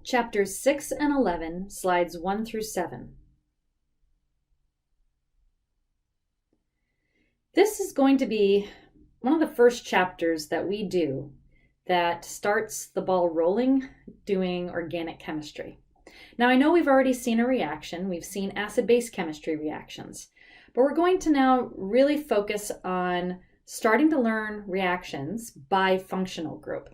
Chapters 6 and 11, slides 1 through 7. This is going to be one of the first chapters that we do that starts the ball rolling doing organic chemistry. Now, I know we've already seen a reaction. We've seen acid-base chemistry reactions, but we're going to now really focus on starting to learn reactions by functional group.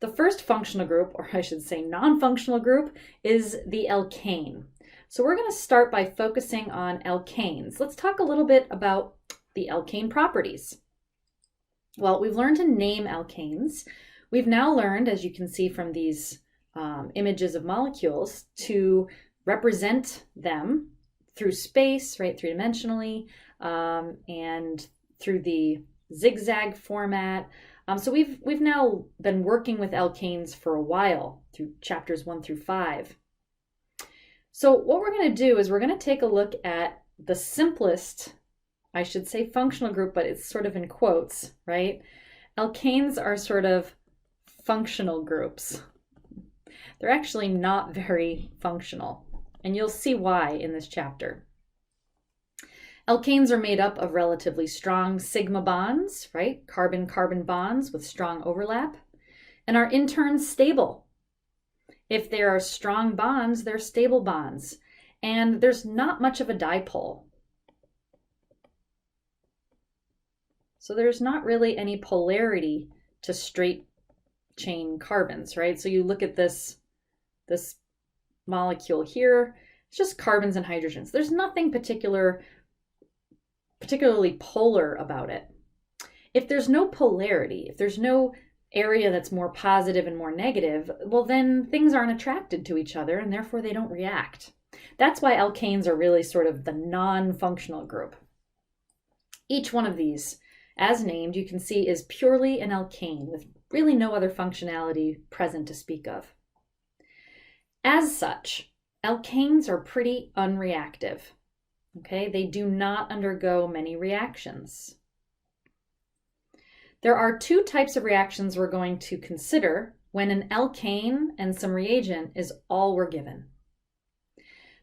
The first functional group, or I should say non-functional group, is the alkane. So we're going to start by focusing on alkanes. Let's talk a little bit about the alkane properties. Well, we've learned to name alkanes. We've now learned, as you can see from these images of molecules, to represent them through space, right, three-dimensionally, and through the zigzag format. So we've now been working with alkanes for a while through chapters 1 through 5. So what we're going to do is we're going to take a look at the simplest, I should say functional group, but it's sort of in quotes, right? Alkanes are sort of functional groups. They're actually not very functional, and you'll see why in this chapter. Alkanes are made up of relatively strong sigma bonds, right? Carbon-carbon bonds with strong overlap, and are in turn stable. If there are strong bonds, they're stable bonds, and there's not much of a dipole. So there's not really any polarity to straight chain carbons, right? So you look at this molecule here, it's just carbons and hydrogens. There's nothing particularly polar about it. If there's no polarity, if there's no area that's more positive and more negative, well, then things aren't attracted to each other and therefore they don't react. That's why alkanes are really sort of the non-functional group. Each one of these, as named, you can see is purely an alkane with really no other functionality present to speak of. As such, alkanes are pretty unreactive. Okay, they do not undergo many reactions. There are two types of reactions we're going to consider when an alkane and some reagent is all we're given.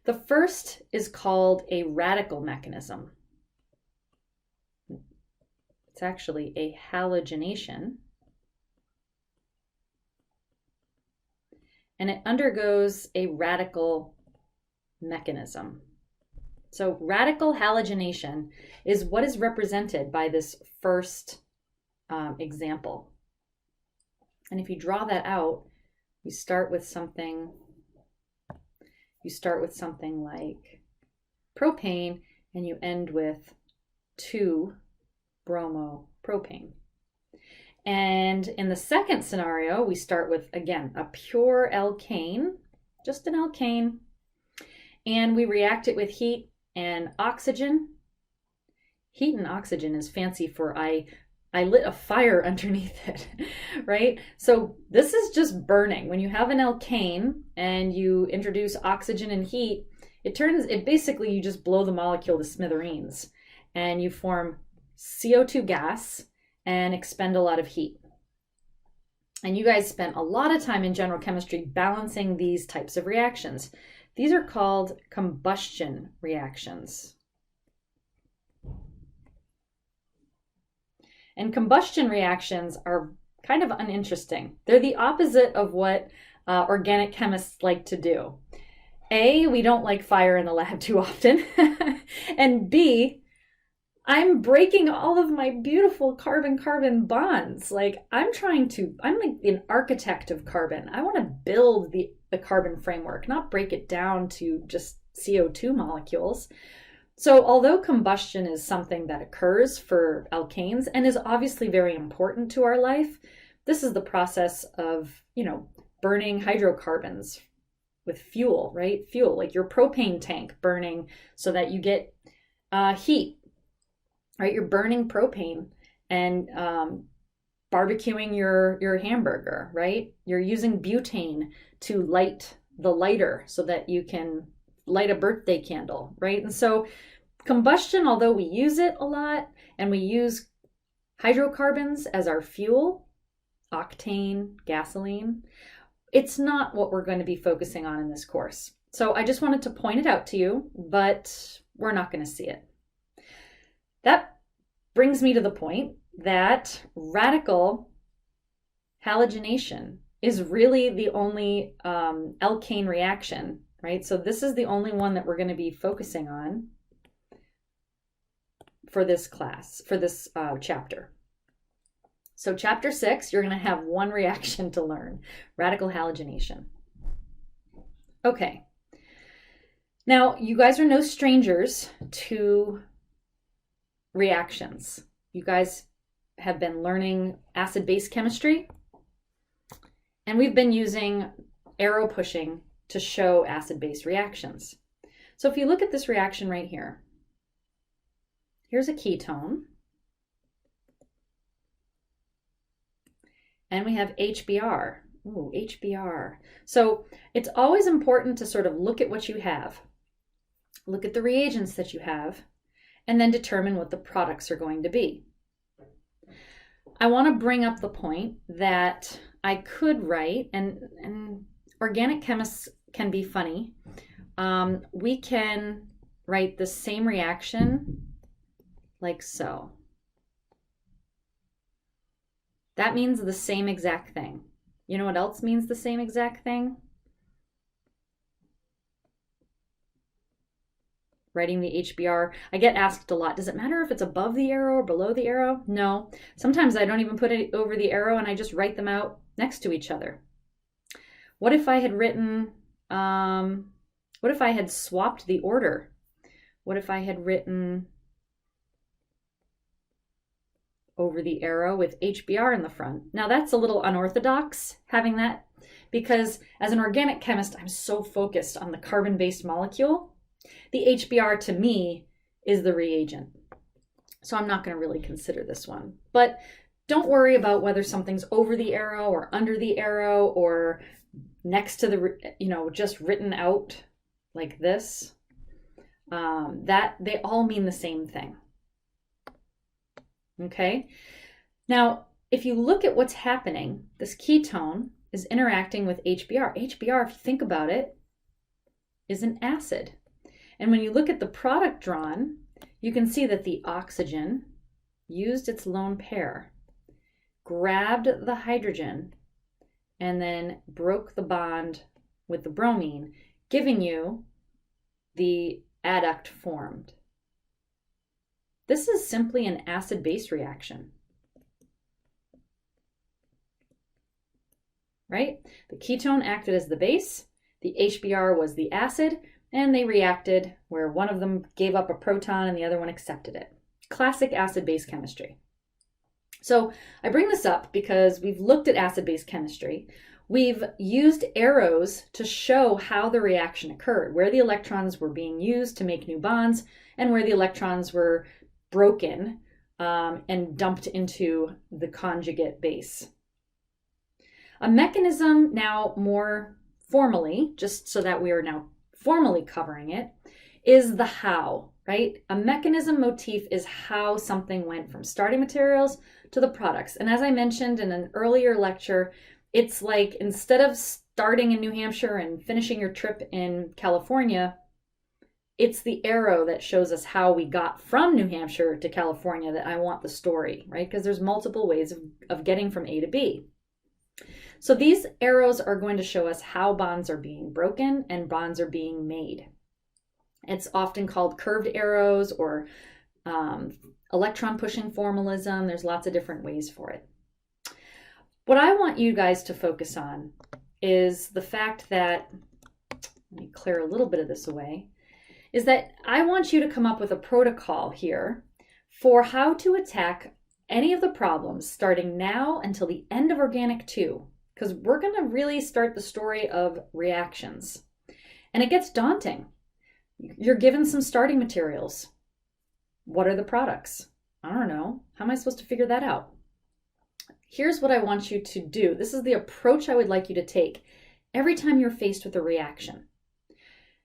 The first is called a radical mechanism. It's actually a halogenation. And it undergoes a radical mechanism. So radical halogenation is what is represented by this first example. And if you draw that out, you start with something like propane, and you end with 2-bromopropane. And in the second scenario, we start with, again, a pure alkane, just an alkane, and we react it with heat and oxygen. Heat and oxygen is fancy for I lit a fire underneath it, right? So this is just burning. When you have an alkane and you introduce oxygen and heat, it basically, you just blow the molecule to smithereens and you form CO2 gas and expend a lot of heat. And you guys spent a lot of time in general chemistry balancing these types of reactions. These are called combustion reactions. And combustion reactions are kind of uninteresting. They're the opposite of what organic chemists like to do. A, we don't like fire in the lab too often. And B, I'm breaking all of my beautiful carbon-carbon bonds. Like I'm like an architect of carbon. I want to build the carbon framework, not break it down to just CO2 molecules. So although combustion is something that occurs for alkanes and is obviously very important to our life, this is the process of, burning hydrocarbons with fuel, right? Fuel, like your propane tank burning so that you get heat, right? You're burning propane and barbecuing your hamburger, right? You're using butane to light the lighter so that you can light a birthday candle, right? And so combustion, although we use it a lot and we use hydrocarbons as our fuel, octane, gasoline, it's not what we're going to be focusing on in this course. So I just wanted to point it out to you, but we're not going to see it. That brings me to the point that radical halogenation is really the only alkane reaction, right? So this is the only one that we're going to be focusing on for this class, for this chapter. So chapter 6, you're going to have one reaction to learn, radical halogenation. Okay. Now, you guys are no strangers to reactions. You guys have been learning acid-base chemistry, and we've been using arrow pushing to show acid-base reactions. So if you look at this reaction right here, here's a ketone, and we have HBr. Ooh, HBr. So it's always important to sort of look at what you have, look at the reagents that you have, and then determine what the products are going to be. I want to bring up the point that I could write, and organic chemists can be funny. We can write the same reaction like so. That means the same exact thing. You know what else means the same exact thing? Writing the HBr. I get asked a lot, does it matter if it's above the arrow or below the arrow? No. Sometimes I don't even put it over the arrow and I just write them out next to each other. What if I had written, what if I had swapped the order? What if I had written over the arrow with HBr in the front? Now that's a little unorthodox having that, because as an organic chemist, I'm so focused on the carbon-based molecule. The HBr to me is the reagent. So I'm not going to really consider this one. But don't worry about whether something's over the arrow or under the arrow or next to the, just written out like this. That they all mean the same thing. Okay. Now, if you look at what's happening, this ketone is interacting with HBr. HBr, if you think about it, is an acid. And when you look at the product drawn, you can see that the oxygen used its lone pair, grabbed the hydrogen, and then broke the bond with the bromine, giving you the adduct formed. This is simply an acid-base reaction, right? The ketone acted as the base, the HBr was the acid, and they reacted where one of them gave up a proton and the other one accepted it. Classic acid-base chemistry. So I bring this up because we've looked at acid-base chemistry. We've used arrows to show how the reaction occurred, where the electrons were being used to make new bonds and where the electrons were broken and dumped into the conjugate base. A mechanism now more formally, just so that we are now formally covering it, is the how, right? A mechanism motif is how something went from starting materials to the products. And as I mentioned in an earlier lecture, it's like instead of starting in New Hampshire and finishing your trip in California, it's the arrow that shows us how we got from New Hampshire to California that I want the story, right? Because there's multiple ways of getting from A to B. So these arrows are going to show us how bonds are being broken and bonds are being made. It's often called curved arrows or electron pushing formalism. There's lots of different ways for it. What I want you guys to focus on is the fact that, let me clear a little bit of this away, is that I want you to come up with a protocol here for how to attack any of the problems starting now until the end of Organic 2. Because we're going to really start the story of reactions. And it gets daunting. You're given some starting materials. What are the products? I don't know. How am I supposed to figure that out? Here's what I want you to do. This is the approach I would like you to take every time you're faced with a reaction.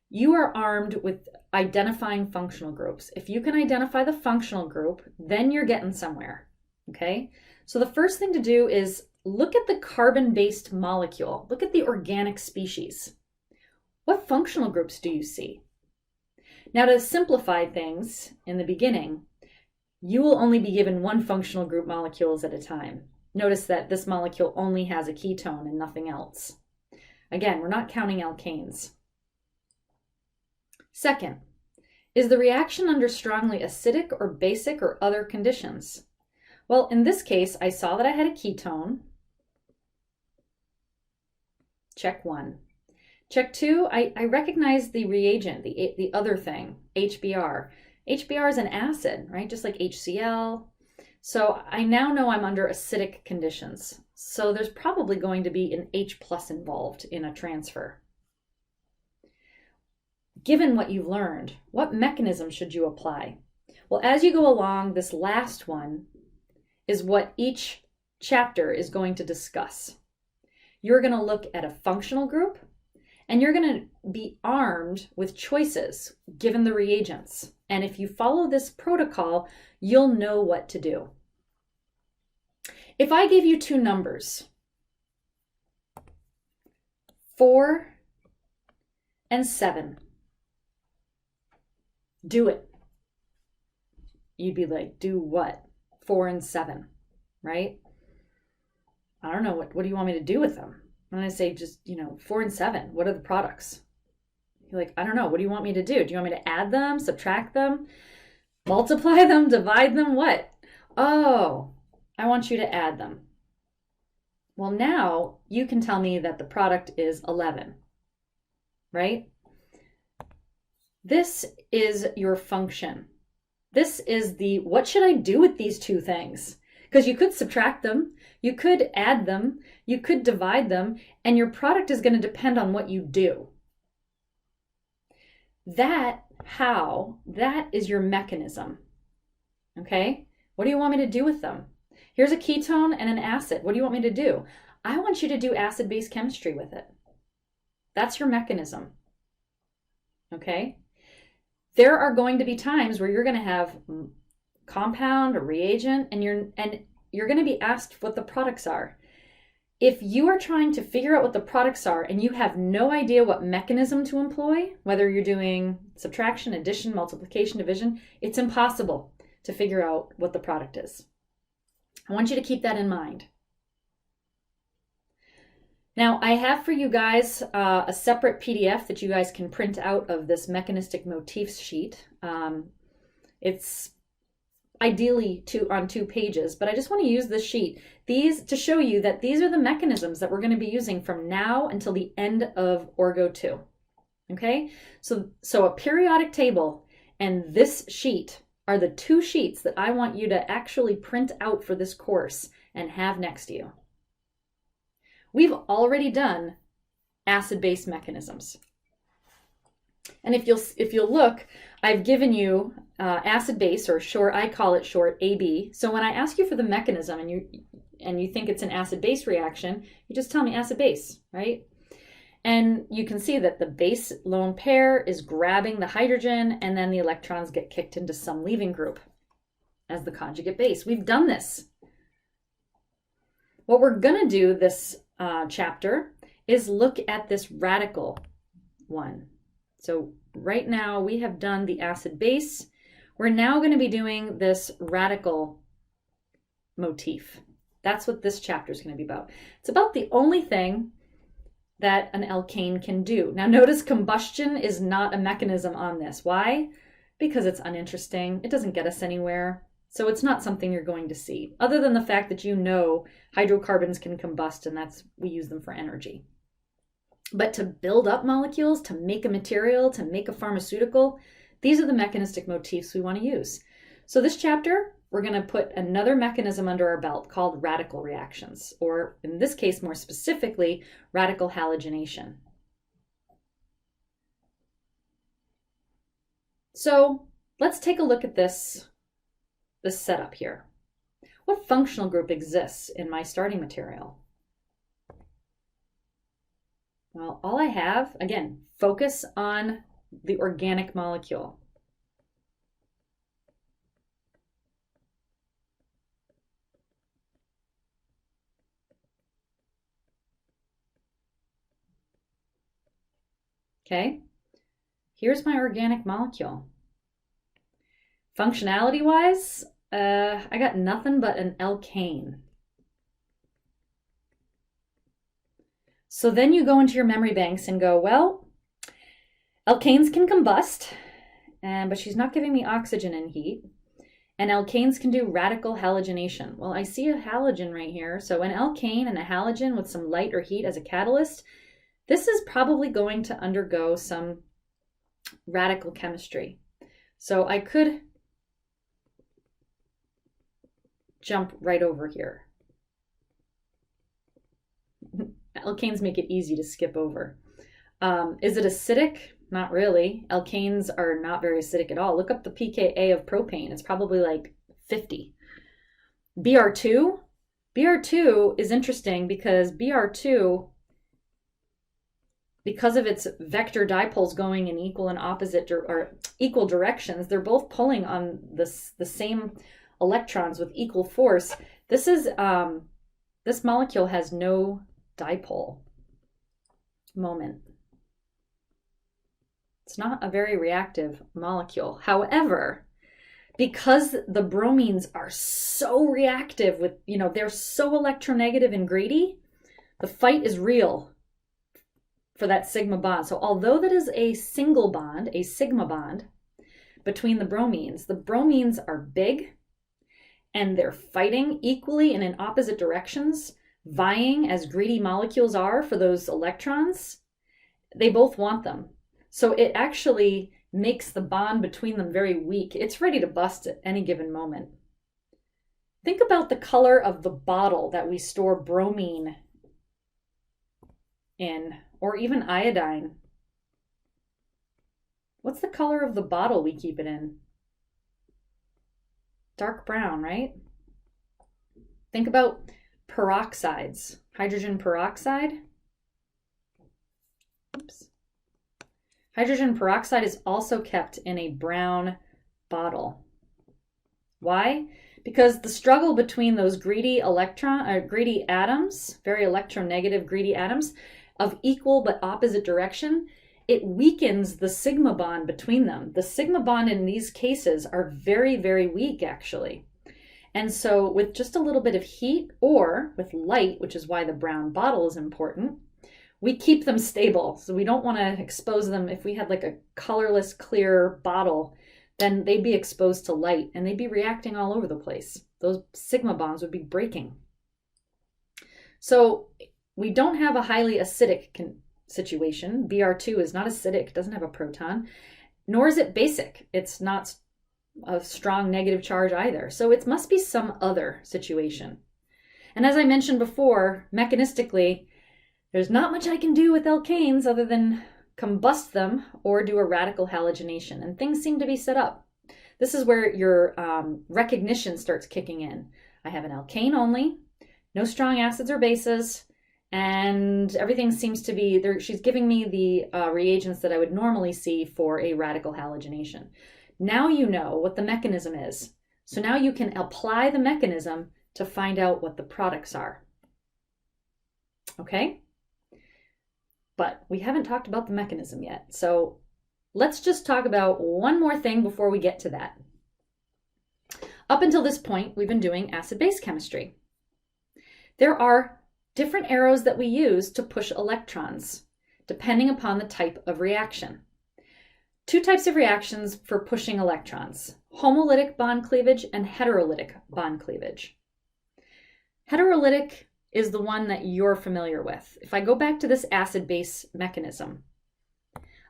You are armed with identifying functional groups. If you can identify the functional group, then you're getting somewhere. Okay? So the first thing to do is look at the carbon-based molecule. Look at the organic species. What functional groups do you see? Now, to simplify things in the beginning, you will only be given one functional group molecules at a time. Notice that this molecule only has a ketone and nothing else. Again, we're not counting alkanes. Second, is the reaction under strongly acidic or basic or other conditions? Well, in this case, I saw that I had a ketone. Check 1. Check 2, I recognize the reagent, the other thing, HBr. HBr is an acid, right? Just like HCl. So I now know I'm under acidic conditions. So there's probably going to be an H+ involved in a transfer. Given what you've learned, what mechanism should you apply? Well, as you go along, this last one is what each chapter is going to discuss. You're going to look at a functional group, and you're going to be armed with choices given the reagents. And if you follow this protocol, you'll know what to do. If I give you two numbers, 4 and 7, do it. You'd be like, do what? 4 and 7, right? I don't know, what do you want me to do with them? And I say, just, 4 and 7, what are the products? You're like, I don't know, what do you want me to do? Do you want me to add them, subtract them, multiply them, divide them, what? Oh, I want you to add them. Well, now you can tell me that the product is 11, right? This is your function. This is the, what should I do with these two things? Because you could subtract them, you could add them, you could divide them, and your product is going to depend on what you do. That is your mechanism. Okay? What do you want me to do with them? Here's a ketone and an acid. What do you want me to do? I want you to do acid-base chemistry with it. That's your mechanism. Okay? There are going to be times where you're going to have compound or reagent, and you're going to be asked what the products are. If you are trying to figure out what the products are and you have no idea what mechanism to employ, whether you're doing subtraction, addition, multiplication, division, it's impossible to figure out what the product is. I want you to keep that in mind. Now, I have for you guys a separate PDF that you guys can print out of this mechanistic motifs sheet. It's ideally on 2 pages, but I just want to use this sheet to show you that these are the mechanisms that we're going to be using from now until the end of Orgo 2. Okay, so a periodic table and this sheet are the 2 sheets that I want you to actually print out for this course and have next to you. We've already done acid-base mechanisms. And if you'll look, I've given you acid-base, or short, I call it short AB. So when I ask you for the mechanism and you think it's an acid-base reaction, you just tell me acid-base, right? And you can see that the base lone pair is grabbing the hydrogen, and then the electrons get kicked into some leaving group as the conjugate base. We've done this. What we're going to do this chapter is look at this radical one. So right now we have done the acid base. We're now going to be doing this radical motif. That's what this chapter is going to be about. It's about the only thing that an alkane can do. Now notice combustion is not a mechanism on this. Why? Because it's uninteresting. It doesn't get us anywhere. So it's not something you're going to see, other than the fact that hydrocarbons can combust, and we use them for energy. But to build up molecules, to make a material, to make a pharmaceutical, these are the mechanistic motifs we want to use. So this chapter, we're going to put another mechanism under our belt called radical reactions, or in this case, more specifically, radical halogenation. So let's take a look at this setup here. What functional group exists in my starting material? Well, all I have, again, focus on the organic molecule. Okay, here's my organic molecule. Functionality-wise, I got nothing but an alkane. So then you go into your memory banks and go, well, alkanes can combust, but she's not giving me oxygen and heat. And alkanes can do radical halogenation. Well, I see a halogen right here. So an alkane and a halogen with some light or heat as a catalyst, this is probably going to undergo some radical chemistry. So I could jump right over here. Alkanes make it easy to skip over. Is it acidic? Not really. Alkanes are not very acidic at all. Look up the pKa of propane. It's probably like 50. Br2? Br2 is interesting because Br2, because of its vector dipoles going in equal and opposite or equal directions, they're both pulling on the same electrons with equal force. This molecule has no dipole moment. It's not a very reactive molecule. However, because the bromines are so reactive with, they're so electronegative and greedy, the fight is real for that sigma bond. So although that is a single bond, a sigma bond between the bromines are big and they're fighting equally and in opposite directions, vying as greedy molecules are for those electrons. They both want them. So it actually makes the bond between them very weak. It's ready to bust at any given moment. Think about the color of the bottle that we store bromine in, or even iodine. What's the color of the bottle we keep it in? Dark brown, right? Think about peroxides. Hydrogen peroxide. Oops. Hydrogen peroxide is also kept in a brown bottle. Why? Because the struggle between those greedy atoms, very electronegative greedy atoms of equal but opposite direction, it weakens the sigma bond between them. The sigma bond in these cases are very, very weak actually. And so with just a little bit of heat or with light, which is why the brown bottle is important, we keep them stable. So we don't want to expose them. If we had like a colorless, clear bottle, then they'd be exposed to light and they'd be reacting all over the place. Those sigma bonds would be breaking. So we don't have a highly acidic situation. Br2 is not acidic, doesn't have a proton, nor is it basic. It's not a strong negative charge either. So it must be some other situation. And as I mentioned before, mechanistically, there's not much I can do with alkanes other than combust them or do a radical halogenation, and things seem to be set up. This is where your recognition starts kicking in. I have an alkane only, no strong acids or bases, and everything seems to be there. She's giving me the reagents that I would normally see for a radical halogenation. Now you know what the mechanism is. So now you can apply the mechanism to find out what the products are. Okay? But we haven't talked about the mechanism yet. So let's just talk about one more thing before we get to that. Up until this point, we've been doing acid-base chemistry. There are different arrows that we use to push electrons, depending upon the type of reaction. Two types of reactions for pushing electrons: homolytic bond cleavage and heterolytic bond cleavage. Heterolytic is the one that you're familiar with. If I go back to this acid-base mechanism,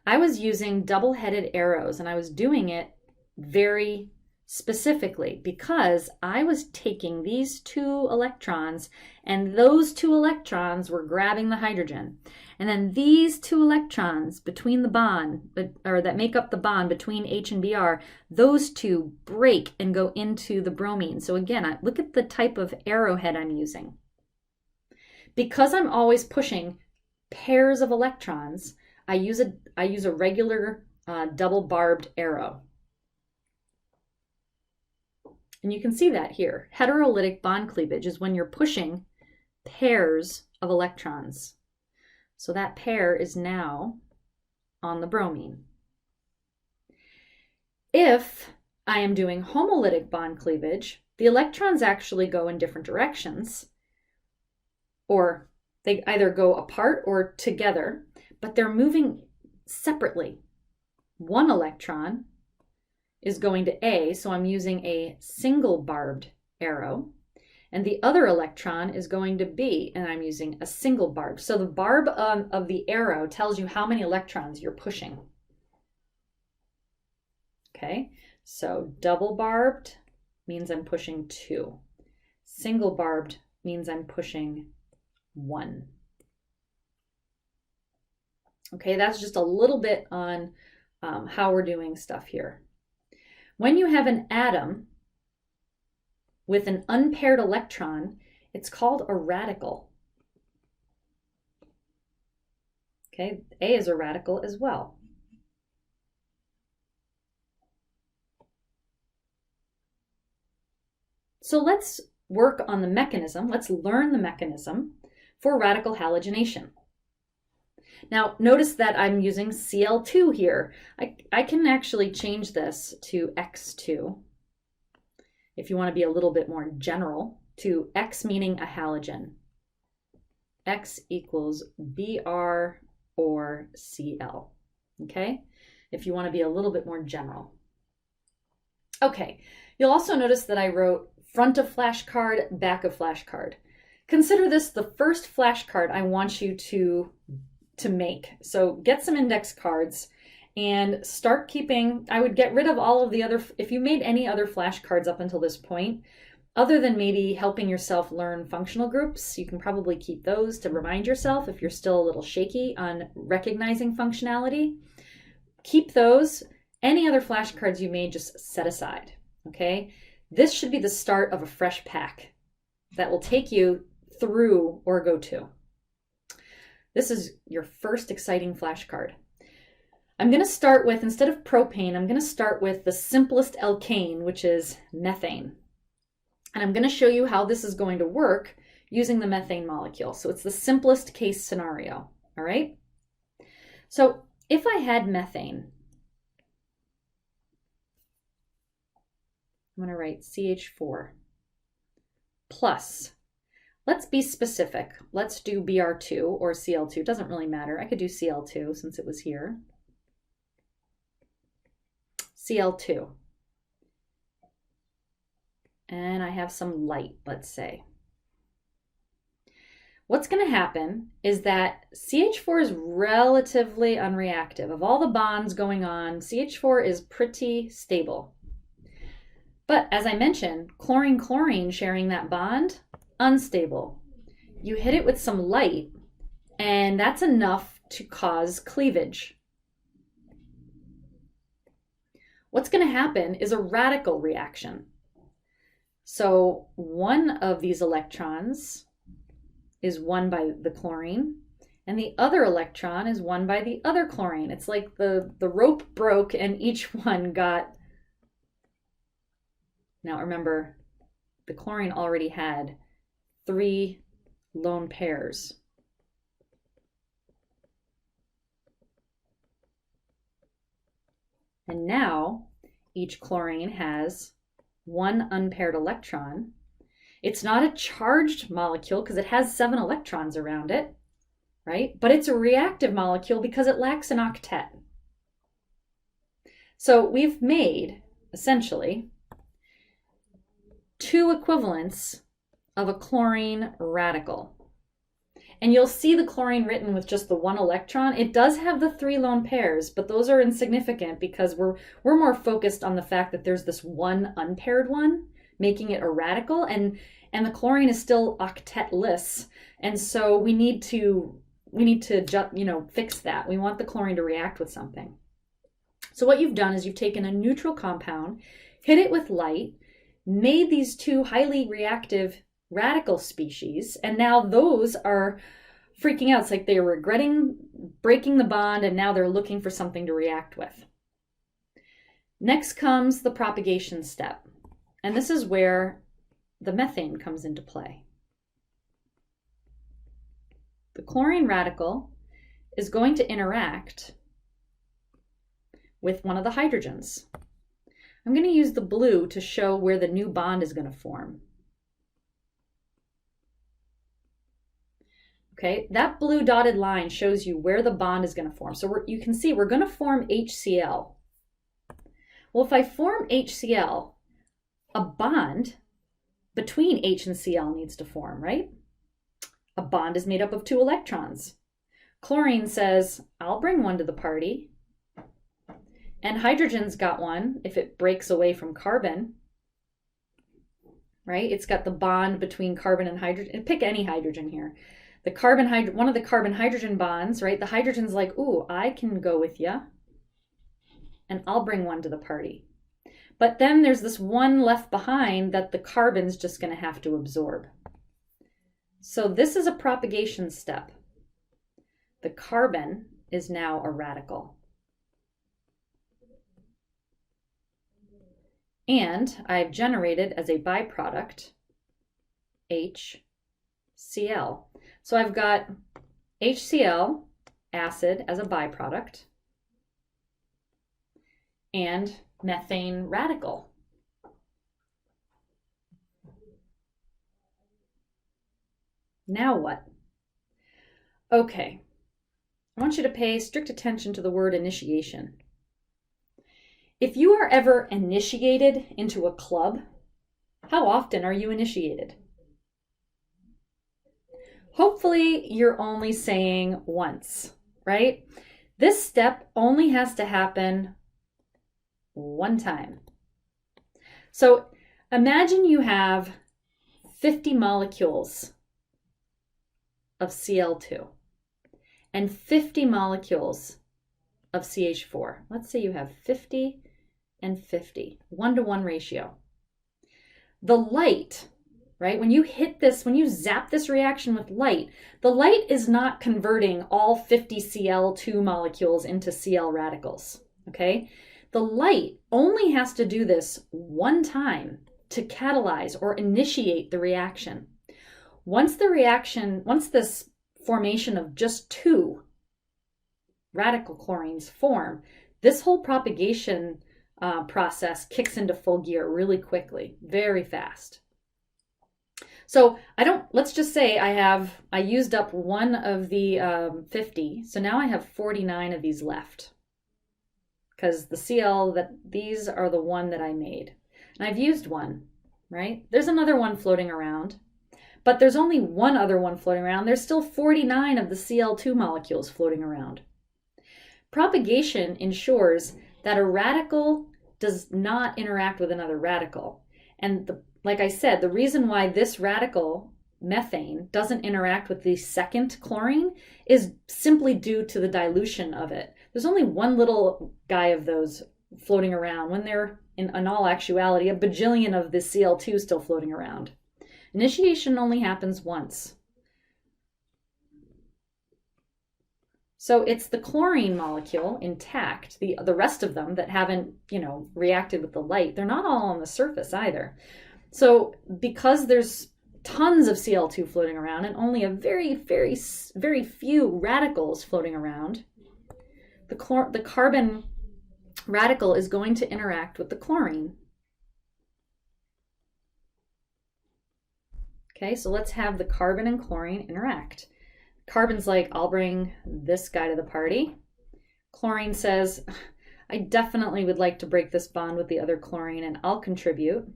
I was using double-headed arrows, and I was doing it very specifically because I was taking these two electrons, and those two electrons were grabbing the hydrogen. And then these two electrons between the bond, or that make up the bond between H and Br, those two break and go into the bromine. So again, look at the type of arrowhead I'm using. Because I'm always pushing pairs of electrons, I use a regular double barbed arrow. And you can see that here. Heterolytic bond cleavage is when you're pushing pairs of electrons. So that pair is now on the bromine. If I am doing homolytic bond cleavage, the electrons actually go in different directions, or they either go apart or together, but they're moving separately. One electron is going to A, so I'm using a single barbed arrow, and the other electron is going to B, and I'm using a single barb. So the barb of the arrow tells you how many electrons you're pushing. Okay, so double barbed means I'm pushing 2. Single barbed means I'm pushing 1. Okay, that's just a little bit on how we're doing stuff here. When you have an atom with an unpaired electron, it's called a radical. Okay, A is a radical as well. So let's work on the mechanism. Let's learn the mechanism for radical halogenation. Now, notice that I'm using Cl2 here. I can actually change this to X2, if you want to be a little bit more general, to X meaning a halogen. X equals Br or Cl, okay? If you want to be a little bit more general. Okay, you'll also notice that I wrote front of flashcard, back of flashcard. Consider this the first flashcard I want you to make. So get some index cards and start keeping, I would get rid of all of the other, if you made any other flashcards up until this point, other than maybe helping yourself learn functional groups, you can probably keep those to remind yourself if you're still a little shaky on recognizing functionality. Keep those. Any other flashcards you made, just set aside, okay? This should be the start of a fresh pack that will take you through Orgo 2. This is your first exciting flashcard. I'm going to start with, instead of propane, I'm going to start with the simplest alkane, which is methane. And I'm going to show you how this is going to work using the methane molecule. So it's the simplest case scenario, all right? So if I had methane, I'm going to write CH4 plus, let's be specific. Let's do Br2 or Cl2. It doesn't really matter. I could do Cl2 since it was here. Cl2. And I have some light, let's say. What's going to happen is that CH4 is relatively unreactive. Of all the bonds going on, CH4 is pretty stable. But as I mentioned, chlorine-chlorine sharing that bond, unstable. You hit it with some light, and that's enough to cause cleavage. What's going to happen is a radical reaction. So one of these electrons is won by the chlorine, and the other electron is won by the other chlorine. It's like the rope broke and each one got... Now remember, the chlorine already had 3 lone pairs. And now each chlorine has 1 unpaired electron. It's not a charged molecule because it has 7 electrons around it, right? But it's a reactive molecule because it lacks an octet. So we've made, essentially, 2 equivalents of a chlorine radical. And you'll see the chlorine written with just the 1 electron. It does have the 3 lone pairs, but those are insignificant because we're more focused on the fact that there's this 1 unpaired one, making it a radical, and the chlorine is still octetless. And so we need to fix that. We want the chlorine to react with something. So what you've done is you've taken a neutral compound, hit it with light, made these 2 highly reactive radical species, and now those are freaking out. It's like they're regretting breaking the bond, and now they're looking for something to react with. Next comes the propagation step, and this is where the methane comes into play. The chlorine radical is going to interact with one of the hydrogens. I'm going to use the blue to show where the new bond is going to form. Okay, that blue dotted line shows you where the bond is going to form. So you can see we're going to form HCl. Well, if I form HCl, a bond between H and Cl needs to form, right? A bond is made up of 2 electrons. Chlorine says, I'll bring one to the party. And hydrogen's got one if it breaks away from carbon, right? It's got the bond between carbon and hydrogen. Pick any hydrogen here. One of the carbon-hydrogen bonds, right? The hydrogen's like, ooh, I can go with you, and I'll bring one to the party. But then there's this one left behind that the carbon's just going to have to absorb. So this is a propagation step. The carbon is now a radical. And I've generated as a byproduct HCl. So I've got HCl, acid, as a byproduct, and methane radical. Now what? Okay, I want you to pay strict attention to the word initiation. If you are ever initiated into a club, how often are you initiated? Hopefully you're only saying once, right? This step only has to happen one time. So imagine you have 50 molecules of Cl2 and 50 molecules of CH4. Let's say you have 50 and 50, 1-to-1 ratio. The light, right? When you hit this, when you zap this reaction with light, the light is not converting all 50 Cl2 molecules into Cl radicals, okay? The light only has to do this one time to catalyze or initiate the reaction. Once this formation of just 2 radical chlorines form, this whole propagation process kicks into full gear really quickly, very fast. So let's just say I used up one of the 50, so now I have 49 of these left, because these are the one that I made. And I've used one, right? There's another one floating around, but there's only one other one floating around. There's still 49 of the Cl2 molecules floating around. Propagation ensures that a radical does not interact with another radical. And like I said, the reason why this radical, methane, doesn't interact with the second chlorine is simply due to the dilution of it. There's only one little guy of those floating around when they're, in all actuality, a bajillion of the Cl2 still floating around. Initiation only happens once. So it's the chlorine molecule intact, the rest of them that haven't, reacted with the light, they're not all on the surface either. So because there's tons of Cl2 floating around and only a very, very, very few radicals floating around, the carbon radical is going to interact with the chlorine. Okay, so let's have the carbon and chlorine interact. Carbon's like, I'll bring this guy to the party. Chlorine says, I definitely would like to break this bond with the other chlorine, and I'll contribute,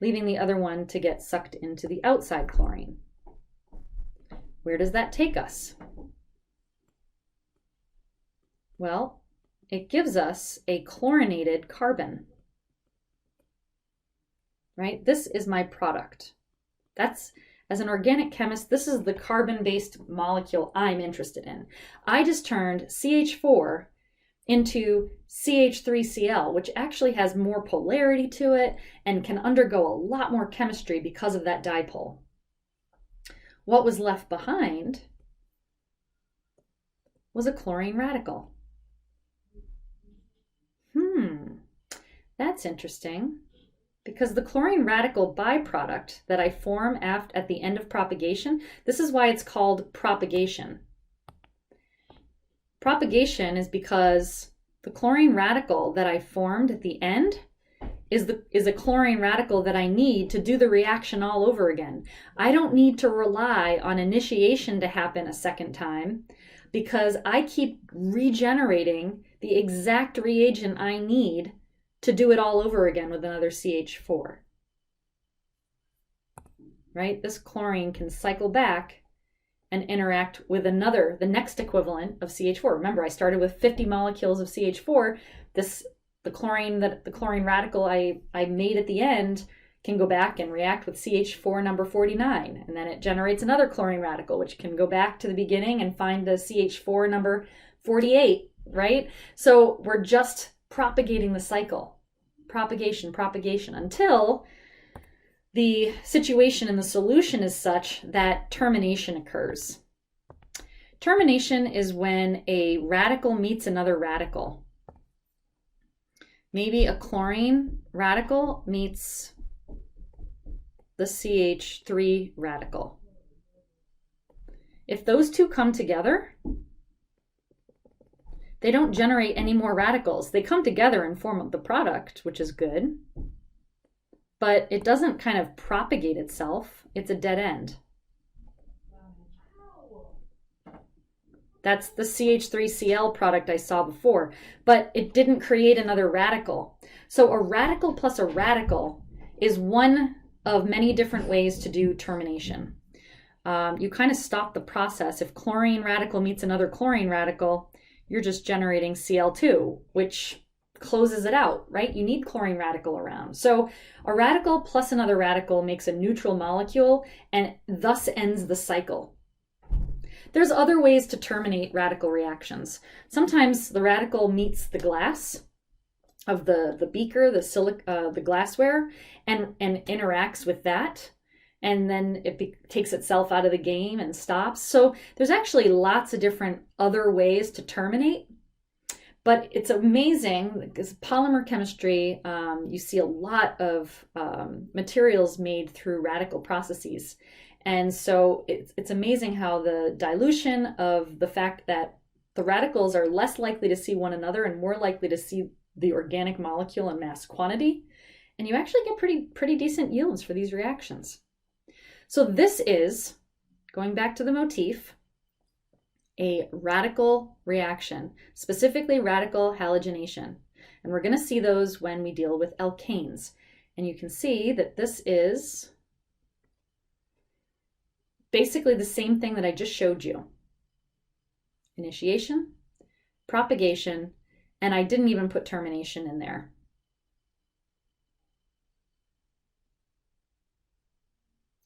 leaving the other one to get sucked into the outside chlorine. Where does that take us? Well, it gives us a chlorinated carbon, right? This is my product. As an organic chemist, this is the carbon-based molecule I'm interested in. I just turned CH4 into CH3Cl, which actually has more polarity to it and can undergo a lot more chemistry because of that dipole. What was left behind was a chlorine radical. That's interesting. Because the chlorine radical byproduct that I form at the end of propagation, this is why it's called propagation. Propagation is because The chlorine radical that I formed at the end is a chlorine radical that I need to do the reaction all over again. I don't need to rely on initiation to happen a second time because I keep regenerating the exact reagent I need to do it all over again with another CH4. Right? This chlorine can cycle back and interact with the next equivalent of CH4. Remember, I started with 50 molecules of CH4. The chlorine radical I made at the end can go back and react with CH4 number 49. And then it generates another chlorine radical, which can go back to the beginning and find the CH4 number 48, right? So we're just propagating the cycle. Propagation, until the situation in the solution is such that termination occurs. Termination is when a radical meets another radical. Maybe a chlorine radical meets the CH3 radical. If those two come together, they don't generate any more radicals. They come together and form the product, which is good, but it doesn't kind of propagate itself. It's a dead end. That's the CH3Cl product I saw before, but it didn't create another radical. So a radical plus a radical is one of many different ways to do termination. You kind of stop the process. If chlorine radical meets another chlorine radical, you're just generating Cl2, which closes it out, right? You need chlorine radical around. So a radical plus another radical makes a neutral molecule and thus ends the cycle. There's other ways to terminate radical reactions. Sometimes the radical meets the glass of the beaker, the glassware, and interacts with that, and then it takes itself out of the game and stops. So there's actually lots of different other ways to terminate, but it's amazing because polymer chemistry, you see a lot of materials made through radical processes. And so it's amazing how the dilution of the fact that the radicals are less likely to see one another and more likely to see the organic molecule in mass quantity, and you actually get pretty decent yields for these reactions. So this is, going back to the motif, a radical reaction, specifically radical halogenation. And we're going to see those when we deal with alkanes. And you can see that this is basically the same thing that I just showed you. Initiation, propagation, and I didn't even put termination in there.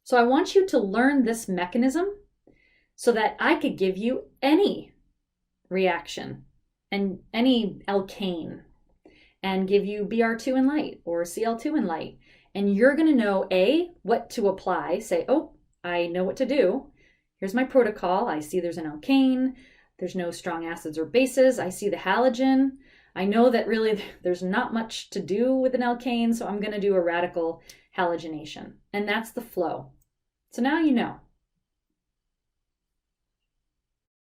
So I want you to learn this mechanism so that I could give you any reaction and any alkane and give you Br2 in light or Cl2 in light. And you're going to know, A, what to apply. Say, oh, I know what to do. Here's my protocol. I see there's an alkane. There's no strong acids or bases. I see the halogen. I know that really there's not much to do with an alkane, so I'm going to do a radical halogenation. And that's the flow. So now you know.